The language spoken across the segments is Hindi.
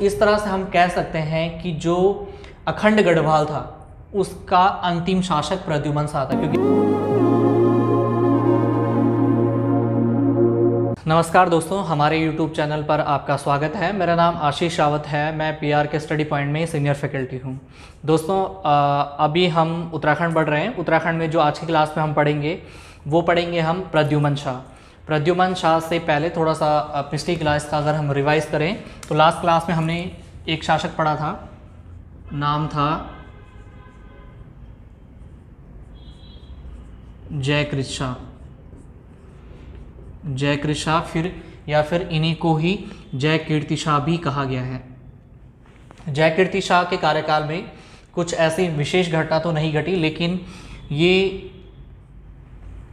इस तरह से हम कह सकते हैं कि जो अखंड गढ़वाल था उसका अंतिम शासक प्रद्युम्न शाह था। क्योंकि नमस्कार दोस्तों, हमारे YouTube चैनल पर आपका स्वागत है। मेरा नाम आशीष रावत है। मैं PR के स्टडी पॉइंट में सीनियर फैकल्टी हूँ। दोस्तों अभी हम उत्तराखंड पढ़ रहे हैं। उत्तराखंड में जो आज की क्लास में हम पढ़ेंगे वो पढ़ेंगे हम प्रद्युम्न शाह। प्रद्युम्न शाह से पहले थोड़ा सा पिछली क्लास का अगर हम रिवाइज करें तो लास्ट क्लास में हमने एक शासक पढ़ा था, नाम था जयकृत शाह। जयकृत शाह फिर इन्हीं को ही जयकीर्ति शाह भी कहा गया है। जयकीर्ति शाह के कार्यकाल में कुछ ऐसी विशेष घटना तो नहीं घटी, लेकिन ये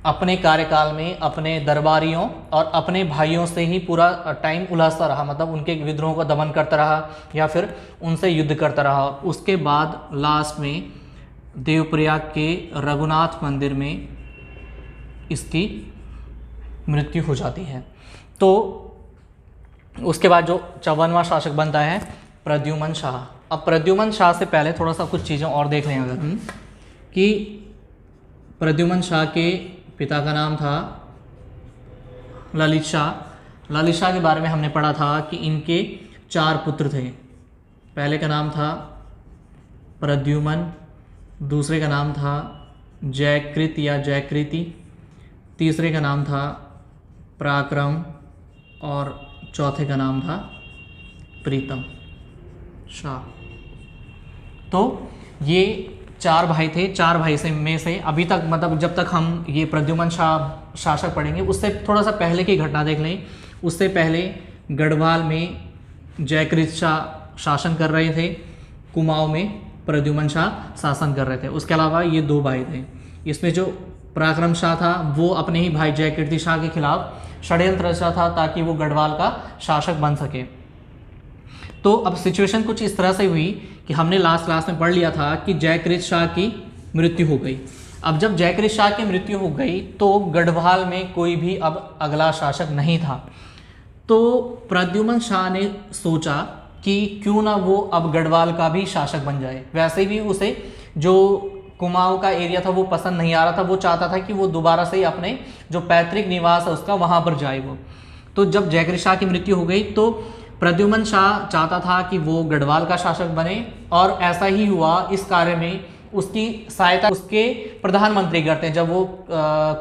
अपने कार्यकाल में अपने दरबारियों और अपने भाइयों से ही पूरा टाइम उलझता रहा। मतलब उनके विद्रोह को दमन करता रहा या फिर उनसे युद्ध करता रहा। उसके बाद लास्ट में देवप्रयाग के रघुनाथ मंदिर में इसकी मृत्यु हो जाती है। तो उसके बाद जो 54वां शासक बनता है प्रद्युम्न शाह। अब प्रद्युम्न शाह से पहले थोड़ा सा कुछ चीज़ें और देख लें अगर हम कि प्रद्युम्न शाह के पिता का नाम था ललित शाह। ललित शाह के बारे में हमने पढ़ा था कि इनके 4 पुत्र थे। पहले का नाम था प्रद्युम्न, दूसरे का नाम था जयकृत या जयकृति, तीसरे का नाम था पराक्रम और चौथे का नाम था प्रीतम शाह। तो ये 4 भाई थे। 4 भाई में से अभी तक मतलब जब तक हम ये प्रद्युम्न शाह शासक पढ़ेंगे उससे थोड़ा सा पहले की घटना देख लें। उससे पहले गढ़वाल में जयकृत शाह शासन कर रहे थे, कुमाऊं में प्रद्युम्न शाह शासन कर रहे थे। उसके अलावा ये 2 भाई थे। इसमें जो पराक्रम शाह था वो अपने ही भाई जयकीर्ति शाह के खिलाफ षड्यंत्र रचा था ताकि वो गढ़वाल का शासक बन सके। तो अब सिचुएशन कुछ इस तरह से हुई कि हमने लास्ट क्लास में पढ़ लिया था कि जयकृत शाह की मृत्यु हो गई। अब जब जयकृत शाह की मृत्यु हो गई तो गढ़वाल में कोई भी अब अगला शासक नहीं था। तो प्रद्युम्न शाह ने सोचा कि क्यों ना वो अब गढ़वाल का भी शासक बन जाए। वैसे भी उसे जो कुमाऊं का एरिया था वो पसंद नहीं आ रहा था। वो चाहता था कि वो दोबारा से अपने जो पैतृक निवास है उसका वहाँ पर जाए वो। तो जब जयकृत शाह की मृत्यु हो गई तो प्रद्युम्न शाह चाहता था कि वो गढ़वाल का शासक बने, और ऐसा ही हुआ। इस कार्य में उसकी सहायता उसके प्रधानमंत्री करते हैं जब वो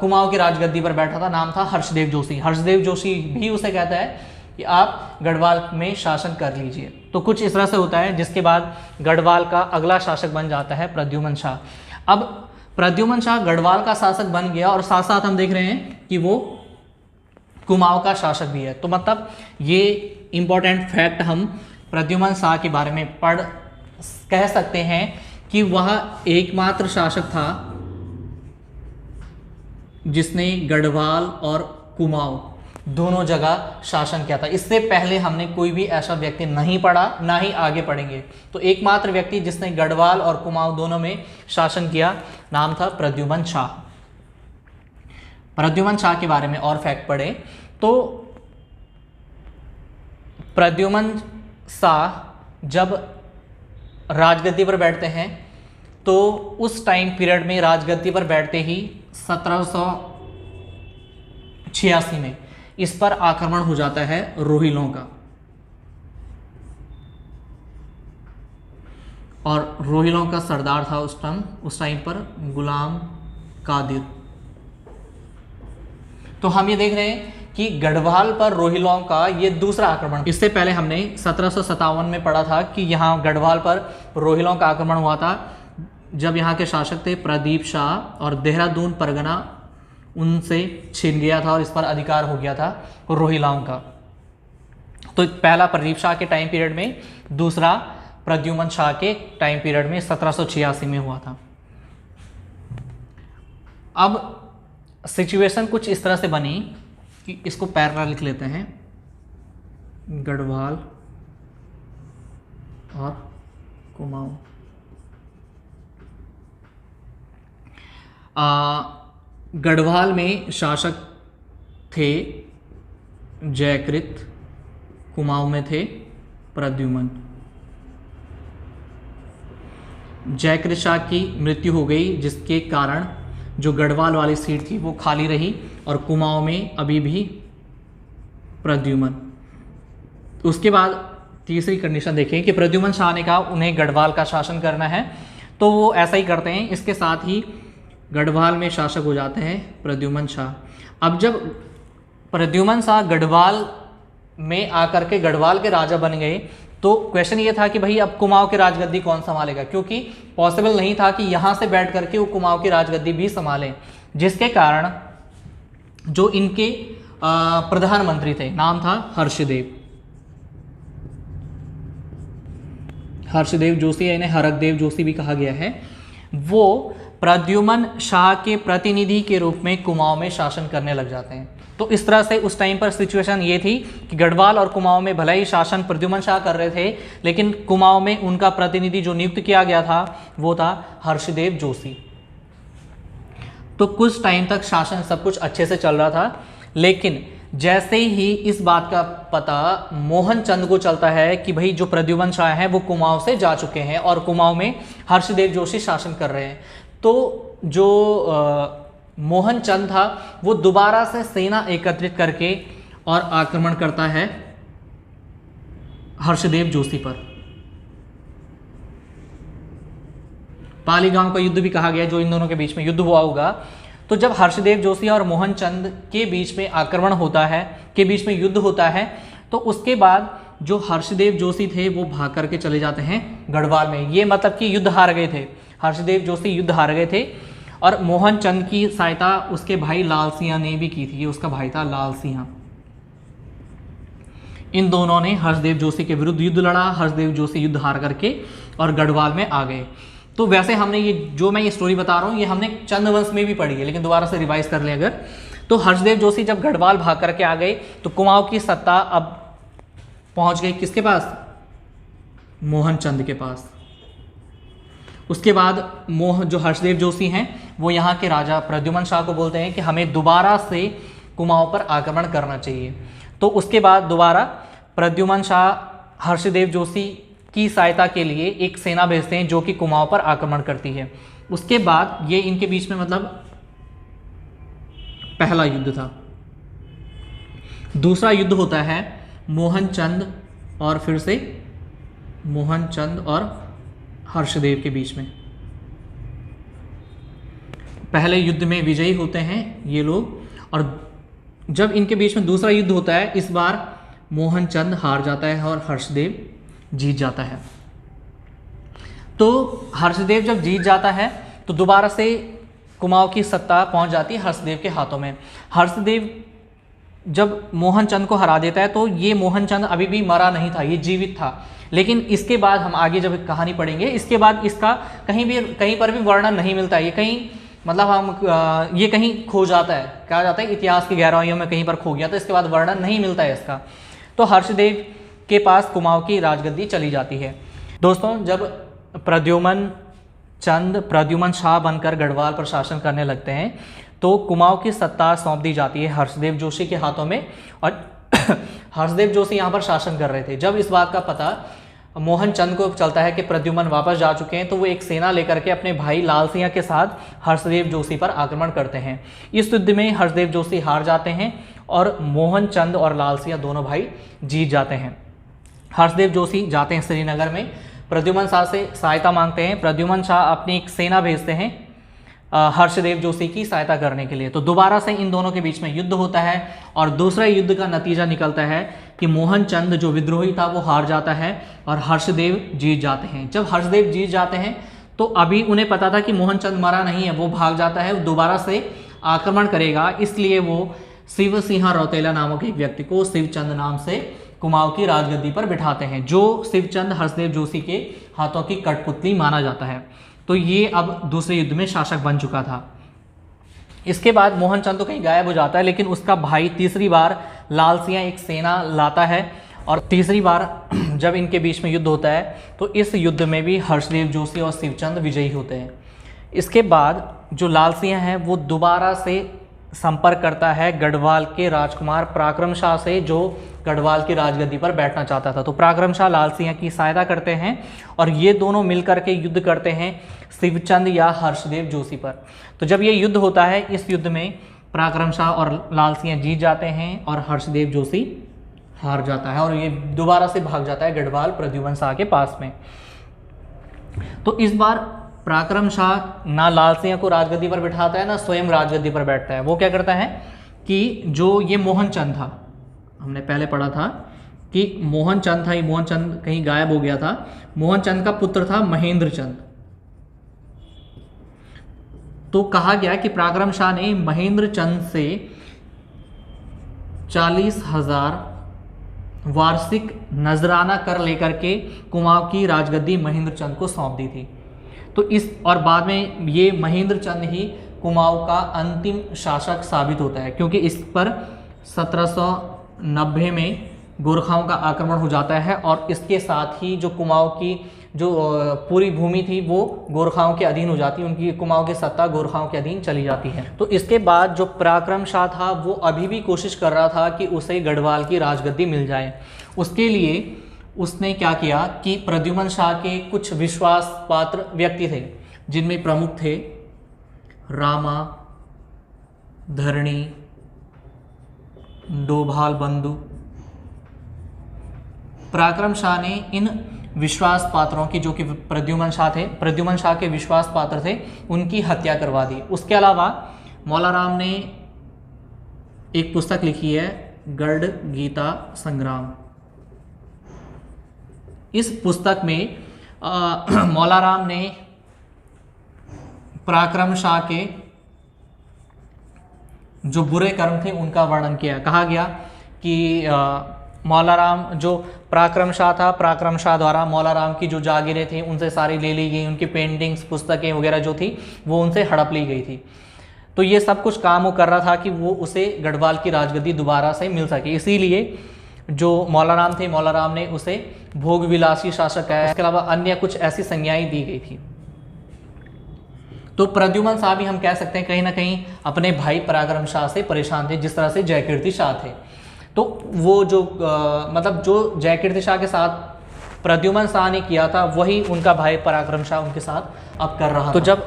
कुमाऊं की राजगद्दी पर बैठा था। नाम था हर्षदेव जोशी। हर्षदेव जोशी भी उसे कहता है कि आप गढ़वाल में शासन कर लीजिए। तो कुछ इस तरह से होता है, जिसके बाद गढ़वाल का अगला शासक बन जाता है प्रद्युम्न शाह। अब प्रद्युम्न शाह गढ़वाल का शासक बन गया और साथ साथ हम देख रहे हैं कि वो कुमाऊं का शासक भी है। तो मतलब ये इंपॉर्टेंट फैक्ट हम प्रद्युम्न शाह के बारे में कह सकते हैं कि वह एकमात्र शासक था जिसने गढ़वाल और कुमाऊं दोनों जगह शासन किया था। इससे पहले हमने कोई भी ऐसा व्यक्ति नहीं पढ़ा, ना ही आगे पढ़ेंगे। तो एकमात्र व्यक्ति जिसने गढ़वाल और कुमाऊं दोनों में शासन किया नाम था प्रद्युम्न शाह। प्रद्युम्न शाह के बारे में और फैक्ट पढ़े तो प्रद्युम्न शाह जब राजगद्दी पर बैठते हैं तो उस टाइम पीरियड में राजगद्दी पर बैठते ही 1786 में इस पर आक्रमण हो जाता है रोहिलों का। और रोहिलों का सरदार था उस टाइम पर गुलाम कादिर। तो हम ये देख रहे हैं कि गढ़वाल पर रोहिलों का ये दूसरा आक्रमण। इससे पहले हमने 1757 में पढ़ा था कि यहाँ गढ़वाल पर रोहिलों का आक्रमण हुआ था जब यहाँ के शासक थे प्रदीप शाह, और देहरादून परगना उनसे छीन गया था और इस पर अधिकार हो गया था रोहिलाओं का। तो पहला प्रदीप शाह के टाइम पीरियड में, दूसरा प्रद्युम्न शाह के टाइम पीरियड में 1786 में हुआ था। अब सिचुएशन कुछ इस तरह से बनी कि इसको पैरेलल लिख लेते हैं, गढ़वाल और कुमाऊं। गढ़वाल में शासक थे जयकृत, कुमाऊं में थे प्रद्युमन। जयकृत शाह की मृत्यु हो गई, जिसके कारण जो गढ़वाल वाली सीट थी वो खाली रही और कुमाऊं में अभी भी प्रद्युमन। उसके बाद तीसरी कंडीशन देखें कि प्रद्युमन शाह ने कहा उन्हें गढ़वाल का शासन करना है, तो वो ऐसा ही करते हैं। इसके साथ ही गढ़वाल में शासक हो जाते हैं प्रद्युमन शाह। अब जब प्रद्युमन शाह गढ़वाल में आकर के गढ़वाल के राजा बन गए, तो क्वेश्चन ये था कि भाई अब कुमाऊं की राजगद्दी कौन संभालेगा, क्योंकि पॉसिबल नहीं था कि यहाँ से बैठ करके वो कुमाऊं की राजगद्दी भी संभालें, जिसके कारण जो इनके प्रधानमंत्री थे, नाम था हर्षदेव। हर्षदेव जोशी, इन्हें हरकदेव जोशी भी कहा गया है, वो प्रद्युमन शाह के प्रतिनिधि के रूप में कुमाऊं में शासन करने लग जाते हैं। तो इस तरह से उस टाइम पर सिचुएशन ये थी कि गढ़वाल और कुमाऊं में भले ही शासन प्रद्युमन शाह कर रहे थे, लेकिन कुमाऊं में उनका प्रतिनिधि जो नियुक्त किया गया था वो था हर्षदेव जोशी। तो कुछ टाइम तक शासन सब कुछ अच्छे से चल रहा था, लेकिन जैसे ही इस बात का पता मोहन चंद को चलता है कि भाई जो प्रद्युमन शाह हैं वो कुमाऊं से जा चुके हैं और कुमाऊं में हर्षदेव जोशी शासन कर रहे हैं, तो जो मोहन चंद था वो दोबारा से सेना एकत्रित करके और आक्रमण करता है हर्षदेव जोशी पर। पालीगांव का युद्ध भी कहा गया, जो इन दोनों के बीच में युद्ध हुआ होगा। तो जब हर्षदेव जोशी और मोहन चंद के बीच में आक्रमण होता है, के बीच में युद्ध होता है, तो उसके बाद जो हर्षदेव जोशी थे वो भाग करके चले जाते हैं गढ़वाल में। ये मतलब कि युद्ध हार गए थे, हर्षदेव जोशी युद्ध हार गए थे और मोहन चंद की सहायता उसके भाई लाल सिंह ने भी की थी। ये उसका भाई था लाल सिंह। इन दोनों ने हर्षदेव जोशी के विरुद्ध युद्ध लड़ा। हर्षदेव जोशी युद्ध हार करके और गढ़वाल में आ गए। तो वैसे हमने ये जो मैं ये स्टोरी बता रहा हूँ ये हमने चंद्रवंश में भी पढ़ी है, लेकिन दोबारा से रिवाइज कर लें अगर, तो हर्षदेव जोशी जब गढ़वाल भाग करके आ गए तो कुमाऊं की सत्ता अब पहुंच गई किसके पास? मोहन चंद के पास। उसके बाद जो हर्षदेव जोशी हैं वो यहाँ के राजा प्रद्युमन शाह को बोलते हैं कि हमें दोबारा से कुमाऊं पर आक्रमण करना चाहिए। तो उसके बाद दोबारा प्रद्युमन शाह हर्षदेव जोशी की सहायता के लिए एक सेना भेजते हैं जो कि कुमाऊं पर आक्रमण करती है। उसके बाद ये इनके बीच में मतलब पहला युद्ध था। दूसरा युद्ध होता है मोहन चंद और फिर से मोहन चंद और हर्षदेव के बीच में। पहले युद्ध में विजयी होते हैं ये लोग, और जब इनके बीच में दूसरा युद्ध होता है इस बार मोहन चंद हार जाता है और हर्षदेव जीत जाता है। तो हर्षदेव जब जीत जाता है तो दोबारा से कुमाऊं की सत्ता पहुंच जाती है हर्षदेव के हाथों में। हर्षदेव जब मोहन चंद को हरा देता है तो ये मोहन चंद अभी भी मरा नहीं था, ये जीवित था। लेकिन इसके बाद हम आगे जब कहानी पढ़ेंगे इसके बाद इसका कहीं पर भी वर्णन नहीं मिलता है। ये कहीं मतलब हम ये कहीं खो जाता है, कहा जाता है इतिहास की गहराइयों में कहीं पर खो गया, तो इसके बाद वर्णन नहीं मिलता है इसका। तो हर्षदेव के पास कुमाऊं की राजगद्दी चली जाती है। दोस्तों, जब प्रद्युमन चंद प्रद्युमन शाह बनकर गढ़वाल पर शासन करने लगते हैं तो कुमाऊं की सत्ता सौंप दी जाती है हर्षदेव जोशी के हाथों में, और हर्षदेव जोशी यहाँ पर शासन कर रहे थे। जब इस बात का पता मोहन चंद को चलता है कि प्रद्युमन वापस जा चुके हैं, तो वो एक सेना लेकर के अपने भाई लाल सिंह के साथ हर्षदेव जोशी पर आक्रमण करते हैं। इस युद्ध में हर्षदेव जोशी हार जाते हैं और मोहन चंद और लाल सिंह दोनों भाई जीत जाते हैं। हर्षदेव जोशी जाते हैं श्रीनगर में, प्रद्युमन शाह से सहायता मांगते हैं। प्रद्युमन शाह अपनी एक सेना भेजते हैं हर्षदेव जोशी की सहायता करने के लिए। तो दोबारा से इन दोनों के बीच में युद्ध होता है और दूसरे युद्ध का नतीजा निकलता है कि मोहन चंद जो विद्रोही था वो हार जाता है और हर्षदेव जीत जाते हैं। जब हर्षदेव जीत जाते हैं तो अभी उन्हें पता था कि मोहन चंद मरा नहीं है, वो भाग जाता है, दोबारा से आक्रमण करेगा। इसलिए वो शिव सिंह रौतेला नामक एक व्यक्ति को शिवचंद नाम से कुमाऊं की राजगद्दी पर बिठाते हैं, जो शिवचंद हर्षदेव जोशी के हाथों की कठपुतली माना जाता है। तो ये अब दूसरे युद्ध में शासक बन चुका था। इसके बाद मोहन चंद तो कहीं गायब हो जाता है, लेकिन उसका भाई तीसरी बार लाल सिंह एक सेना लाता है और तीसरी बार जब इनके बीच में युद्ध होता है तो इस युद्ध में भी हर्षदेव जोशी और शिवचंद विजयी होते हैं। इसके बाद जो लाल सिंह हैं वो दोबारा से संपर्क करता है गढ़वाल के राजकुमार पराक्रम शाह से, जो गढ़वाल की राजगद्दी पर बैठना चाहता था। तो पराक्रम शाह लाल सिंह की सहायता करते हैं और ये दोनों मिलकर के युद्ध करते हैं शिवचंद या हर्षदेव जोशी पर। तो जब ये युद्ध होता है, इस युद्ध में पराक्रम शाह और लाल सिंह जीत जाते हैं और हर्षदेव जोशी हार जाता है और ये दोबारा से भाग जाता है गढ़वाल प्रद्युम्न शाह के पास में। तो इस बार पराक्रम शाह ना लाल सिंह को राजगद्दी पर बिठाता है ना स्वयं राजगद्दी पर बैठता है। वो क्या करता है कि जो ये मोहनचंद था, हमने पहले पढ़ा था कि मोहनचंद था, ये मोहनचंद कहीं गायब हो गया था। मोहनचंद का पुत्र था महेंद्रचंद। तो कहा गया कि पराक्रम शाह ने महेंद्रचंद से 40,000 वार्षिक नजराना कर लेकर के कुमाऊं की राजगद्दी महेंद्रचंद को सौंप दी थी। तो इस और बाद में ये महेंद्रचंद ही कुमाऊं का अंतिम शासक साबित होता है, क्योंकि इस पर 1790 में गोरखाओं का आक्रमण हो जाता है और इसके साथ ही जो कुमाऊं की जो पूरी भूमि थी वो गोरखाओं के अधीन हो जाती है, उनकी कुमाऊं की सत्ता गोरखाओं के अधीन चली जाती है। तो इसके बाद जो पराक्रम शाह था वो अभी भी कोशिश कर रहा था कि उसे गढ़वाल की राजगद्दी मिल जाए। उसके लिए उसने क्या किया कि प्रद्युम्न शाह के कुछ विश्वास पात्र व्यक्ति थे, जिनमें प्रमुख थे रामा, धरणी, डोभाल बंधु। पराक्रम शाह ने इन विश्वास पात्रों की, जो कि प्रद्युम्न शाह थे, प्रद्युम्न शाह के विश्वास पात्र थे, उनकी हत्या करवा दी। उसके अलावा मौला राम ने एक पुस्तक लिखी है गढ़ गीता संग्राम। इस पुस्तक में मौला राम ने पराक्रम शाह के जो बुरे कर्म थे उनका वर्णन किया। कहा गया कि मौला राम जो पराक्रम शाह था, पराक्रम शाह द्वारा मौला राम की जो जागीरें थी उनसे सारी ले ली गई, उनकी पेंटिंग्स पुस्तकें वगैरह जो थी वो उनसे हड़प ली गई थी। तो ये सब कुछ काम वो कर रहा था कि वो उसे गढ़वाल की राजगद्दी दोबारा से मिल सके। इसीलिए जो मौला राम थे, मौला राम ने उसे भोग विलासी शासक कहा। इसके अलावा अन्य कुछ ऐसी संज्ञाएं दी गई थी। तो प्रद्युम्न शाह भी हम कह सकते हैं कहीं ना कहीं अपने भाई पराक्रम शाह से परेशान थे, जिस तरह से जयकीर्ति शाह थे। तो वो जो मतलब जो जयकीर्ति शाह के साथ प्रद्युम्न शाह ने किया था वही उनका भाई पराक्रम शाह उनके साथ अब कर रहा था। तो जब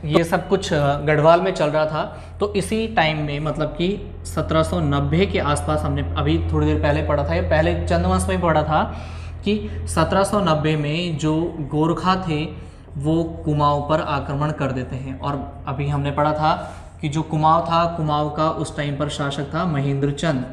ये सब कुछ गढ़वाल में चल रहा था तो इसी टाइम में मतलब कि 1790 के आसपास, हमने अभी थोड़ी देर पहले पढ़ा था, या पहले चंद्रवंश में पढ़ा था कि 1790 में जो गोरखा थे वो कुमाऊं पर आक्रमण कर देते हैं। और अभी हमने पढ़ा था कि जो कुमाऊं था, कुमाऊं का उस टाइम पर शासक था महेंद्रचंद।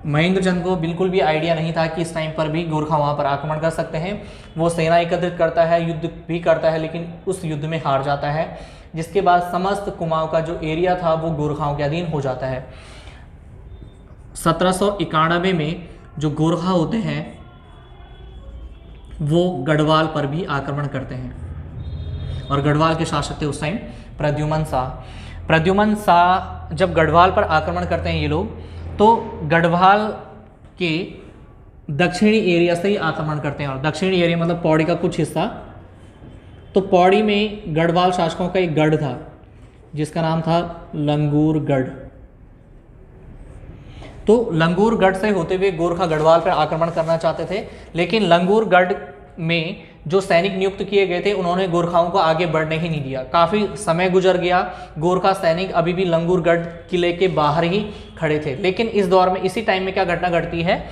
महेंद्रचंद को बिल्कुल भी आइडिया नहीं था कि इस टाइम पर भी गोरखा वहाँ पर आक्रमण कर सकते हैं। वो सेना एकत्रित करता है, युद्ध भी करता है, लेकिन उस युद्ध में हार जाता है, जिसके बाद समस्त कुमाऊं का जो एरिया था वो गोरखाओं के अधीन हो जाता है। 1791 में जो गोरखा होते हैं वो गढ़वाल पर भी आक्रमण करते हैं और गढ़वाल के शासक थे उस टाइम प्रद्युम्न शाह। प्रद्युम्न शाह जब गढ़वाल पर आक्रमण करते हैं ये लोग, तो गढ़वाल के दक्षिणी एरिया से ही आक्रमण करते हैं। और दक्षिणी एरिया मतलब पौड़ी का कुछ हिस्सा। तो पौड़ी में गढ़वाल शासकों का एक गढ़ था जिसका नाम था लंगूरगढ़। तो लंगूरगढ़ से होते हुए गोरखा गढ़वाल पर आक्रमण करना चाहते थे, लेकिन लंगूरगढ़ में जो सैनिक नियुक्त किए गए थे उन्होंने गोरखाओं को आगे बढ़ने ही नहीं दिया। काफ़ी समय गुजर गया, गोरखा सैनिक अभी भी लंगूरगढ़ किले के बाहर ही खड़े थे। लेकिन इस दौर में, इसी टाइम में क्या घटना घटती है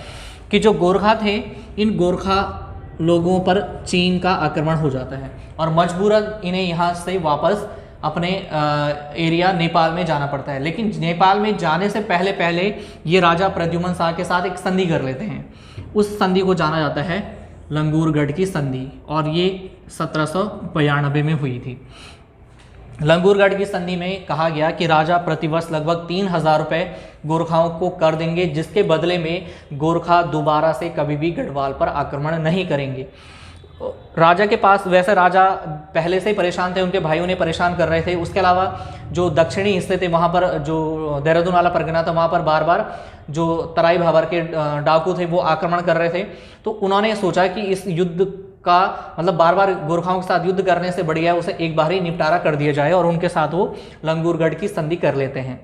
कि जो गोरखा थे, इन गोरखा लोगों पर चीन का आक्रमण हो जाता है और मजबूरन इन्हें यहाँ से वापस अपने एरिया नेपाल में जाना पड़ता है। लेकिन नेपाल में जाने से पहले पहले ये राजा प्रद्युम्न शाह के साथ एक संधि कर लेते हैं। उस संधि को जाना जाता है लंगूरगढ़ की संधि, और ये 1792 में हुई थी। लंगूरगढ़ की संधि में कहा गया कि राजा प्रतिवर्ष लगभग 3000 रुपये गोरखाओं को कर देंगे, जिसके बदले में गोरखा दोबारा से कभी भी गढ़वाल पर आक्रमण नहीं करेंगे। राजा के पास, वैसे राजा पहले से ही परेशान थे, उनके भाइयों ने परेशान कर रहे थे। उसके अलावा जो दक्षिणी हिस्से थे वहाँ पर, जो देहरादून वाला परगना था, वहाँ पर बार बार जो तराई भाबर के डाकू थे वो आक्रमण कर रहे थे। तो उन्होंने सोचा कि इस युद्ध का मतलब बार बार गोरखाओं के साथ युद्ध करने से बढ़िया है उसे एक बार ही निपटारा कर दिया जाए और उनके साथ वो लंगूरगढ़ की संधि कर लेते हैं।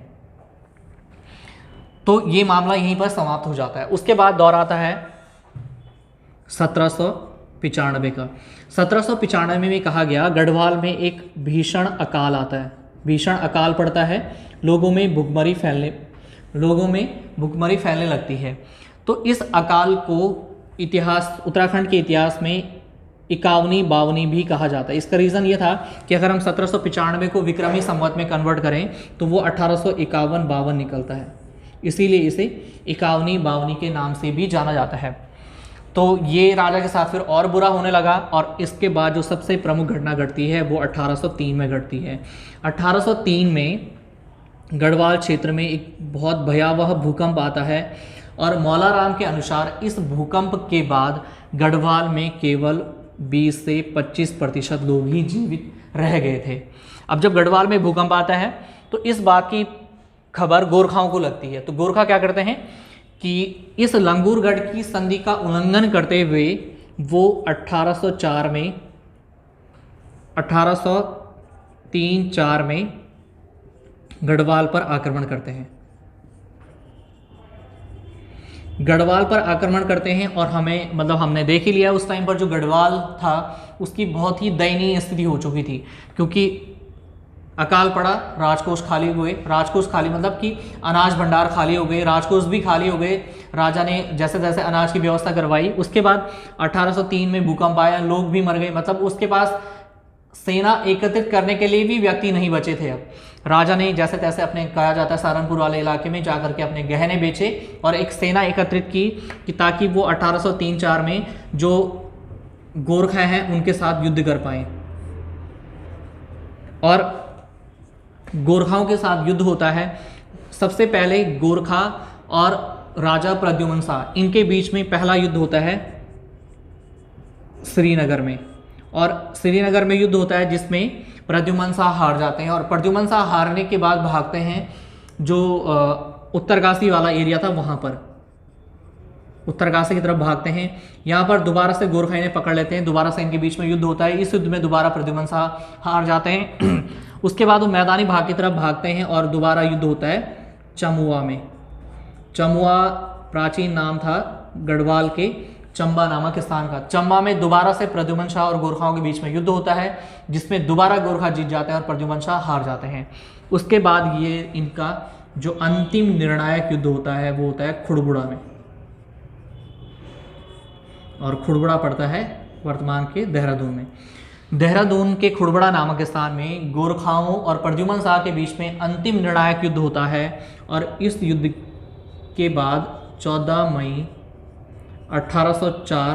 तो ये मामला यहीं पर समाप्त हो जाता है। उसके बाद दौर आता है 1795 का। 1795 में कहा गया गढ़वाल में एक भीषण अकाल आता है, भीषण अकाल पड़ता है, लोगों में भुखमरी फैलने लगती है। तो इस अकाल को इतिहास, उत्तराखंड के इतिहास में इक्यावनी बावनी भी कहा जाता है। इसका रीज़न ये था कि अगर हम 1795 को विक्रमी संवत में कन्वर्ट करें तो वो 1851-52 निकलता है, इसीलिए इसे इक्यावनी बावनी के नाम से भी जाना जाता है। तो ये राजा के साथ फिर और बुरा होने लगा और इसके बाद जो सबसे प्रमुख घटना घटती है वो 1803 में घटती है। 1803 में गढ़वाल क्षेत्र में एक बहुत भयावह भूकंप आता है और मौलाराम के अनुसार इस भूकंप के बाद गढ़वाल में केवल 20 से 25% लोग ही जीवित रह गए थे। अब जब गढ़वाल में भूकंप आता है तो इस बात की खबर गोरखाओं को लगती है। तो गोरखा क्या करते हैं कि इस लंगूरगढ़ की संधि का उल्लंघन करते हुए वो 1803-4 में गढ़वाल पर आक्रमण करते हैं। गढ़वाल पर आक्रमण करते हैं और हमने देख ही लिया उस टाइम पर जो गढ़वाल था उसकी बहुत ही दयनीय स्थिति हो चुकी थी, क्योंकि अकाल पड़ा, राजकोष खाली हुए, राजकोष खाली मतलब कि अनाज भंडार खाली हो गए, राजकोष भी खाली हो गए। राजा ने जैसे जैसे अनाज की व्यवस्था करवाई, उसके बाद 1803 में भूकंप आया, लोग भी मर गए, मतलब उसके पास सेना एकत्रित करने के लिए भी व्यक्ति नहीं बचे थे। अब राजा ने जैसे तैसे अपने, कहा जाता है सहारनपुर वाले इलाके में जाकर के अपने गहने बेचे और एक सेना एकत्रित की कि ताकि वो 1803-4 में जो गोरखा हैं उनके साथ युद्ध कर पाए। और गोरखाओं के साथ युद्ध होता है। सबसे पहले गोरखा और राजा प्रद्युम्न शाह, इनके बीच में पहला युद्ध होता है श्रीनगर में, और श्रीनगर में युद्ध होता है जिसमें प्रद्युम्न शाह हार जाते हैं और प्रद्युम्न शाह हारने के बाद भागते हैं जो उत्तरकाशी वाला एरिया था वहाँ पर, उत्तरकाशी की तरफ भागते हैं। यहाँ पर दोबारा से गोरखा इन्हें पकड़ लेते हैं, दोबारा से इनके बीच में युद्ध होता है। इस युद्ध में दोबारा प्रद्युम्न शाह हार जाते हैं। उसके बाद वो मैदानी भाग की तरफ भागते हैं और दोबारा युद्ध होता है चमुआ में। चमुआ प्राचीन नाम था गढ़वाल के चंबा नामक स्थान का। चंबा में दोबारा से प्रद्युम्न शाह और गोरखाओं के बीच में युद्ध होता है जिसमें दोबारा गोरखा जीत जाते हैं और प्रद्युम्न शाह हार जाते हैं। उसके बाद ये इनका जो अंतिम निर्णायक युद्ध होता है वो होता है खुड़बुड़ा में, और खुड़बुड़ा पड़ता है वर्तमान के देहरादून में। देहरादून के खुड़बुड़ा नामक स्थान में गोरखाओं और प्रद्युम्न शाह के बीच में अंतिम निर्णायक युद्ध होता है और इस युद्ध के बाद 14 मई 1804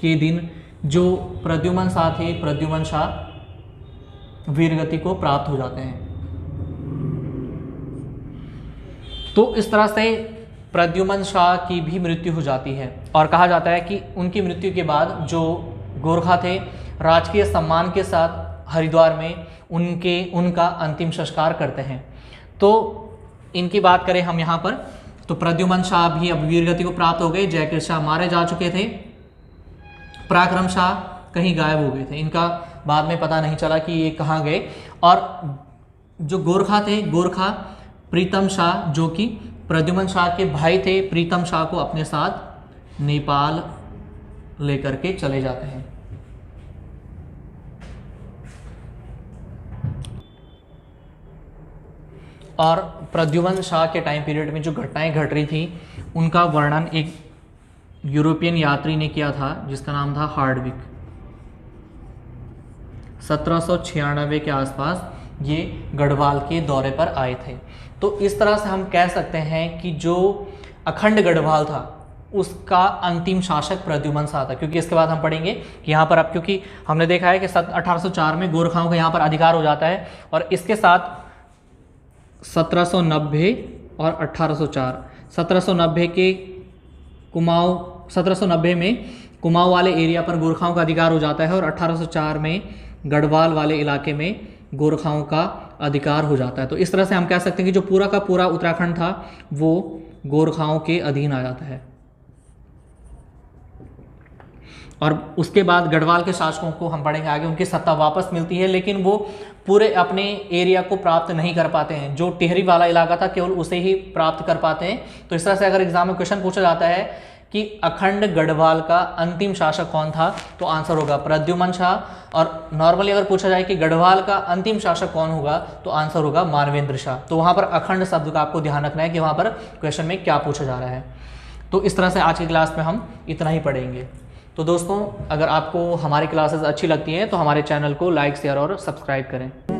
के दिन जो प्रद्युम्न शाह थे, प्रद्युम्न शाह वीरगति को प्राप्त हो जाते हैं। तो इस तरह से प्रद्युम्न शाह की भी मृत्यु हो जाती है और कहा जाता है कि उनकी मृत्यु के बाद जो गोरखा थे राजकीय सम्मान के साथ हरिद्वार में उनका अंतिम संस्कार करते हैं। तो इनकी बात करें हम यहाँ पर, तो प्रद्युम्न शाह भी अब वीरगति को प्राप्त हो गए, जयकृत शाह मारे जा चुके थे, पराक्रम शाह कहीं गायब हो गए थे, इनका बाद में पता नहीं चला कि ये कहाँ गए। और जो गोरखा थे, गोरखा प्रीतम शाह जो कि प्रद्युम्न शाह के भाई थे, प्रीतम शाह को अपने साथ नेपाल लेकर के चले जाते हैं। और प्रद्युम्न शाह के टाइम पीरियड में जो घटनाएं घट रही थी उनका वर्णन एक यूरोपियन यात्री ने किया था जिसका नाम था हार्डविक। 1796 के आसपास ये गढ़वाल के दौरे पर आए थे। तो इस तरह से हम कह सकते हैं कि जो अखंड गढ़वाल था उसका अंतिम शासक प्रद्युम्न शाह था, क्योंकि इसके बाद हम पढ़ेंगे कि यहाँ पर अब क्योंकि हमने देखा है कि 1804 में गोरखाओं का यहाँ पर अधिकार हो जाता है और इसके साथ 1790 और 1804, 1790 के कुमाऊं, 1790 में कुमाऊं वाले एरिया पर गोरखाओं का अधिकार हो जाता है और 1804 में गढ़वाल वाले इलाके में गोरखाओं का अधिकार हो जाता है। तो इस तरह से हम कह सकते हैं कि जो पूरा का पूरा उत्तराखंड था वो गोरखाओं के अधीन आ जाता है। और उसके बाद गढ़वाल के शासकों को हम पढ़ेंगे आगे, उनकी सत्ता वापस मिलती है, लेकिन वो पूरे अपने एरिया को प्राप्त नहीं कर पाते हैं, जो टिहरी वाला इलाका था केवल उसे ही प्राप्त कर पाते हैं। तो इस तरह से अगर एग्जाम में क्वेश्चन पूछा जाता है कि अखंड गढ़वाल का अंतिम शासक कौन था, तो आंसर होगा प्रद्युमन शाह। और नॉर्मली अगर पूछा जाए कि गढ़वाल का अंतिम शासक कौन होगा, तो आंसर होगा मानवेंद्र शाह। तो वहाँ पर अखंड शब्द का आपको ध्यान रखना है कि वहाँ पर क्वेश्चन में क्या पूछा जा रहा है। तो इस तरह से आज की क्लास में हम इतना ही पढ़ेंगे। तो दोस्तों, अगर आपको हमारी क्लासेस अच्छी लगती हैं तो हमारे चैनल को लाइक, शेयर और सब्सक्राइब करें।